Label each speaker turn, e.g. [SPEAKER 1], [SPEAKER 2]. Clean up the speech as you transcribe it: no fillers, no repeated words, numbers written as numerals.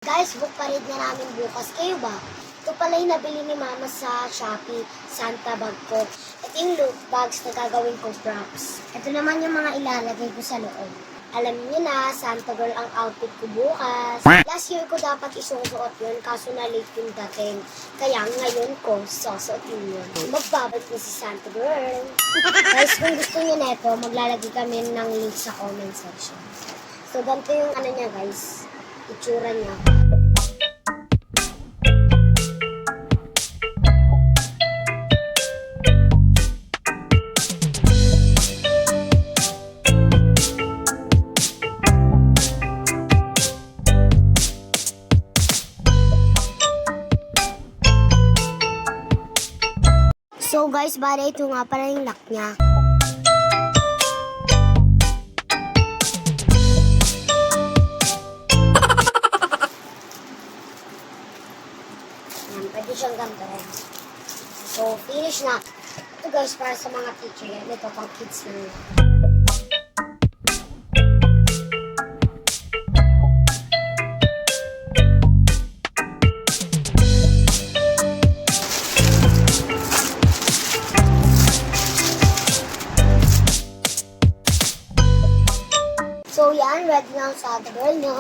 [SPEAKER 1] Guys, book parade na namin bukas. Kayo ba? Ito pala yung nabili ni Mama sa Shopee, Santa bag ko. Ito yung loot bags na gagawin ko props. Ito naman yung mga ilalagay ko sa loob. Alam niyo na, Santa girl ang outfit ko bukas. Last year ko dapat isusuot yun, kaso na late yung dating. Kaya ngayon ko, susuotin yun. Magbabalik na si Santa girl. Guys, kung gusto niyo neto, maglalagay kami ng link sa comment section. So, ganito yung ano niya guys, itsura niya. So guys, bale ito nga pala yung lock niya. Yan, pwede siyang ganito rin. So, finish na. Ito guys, para sa mga teacher yan. Ito pang kids na yun. So yan, ready na ang Santa girl, no?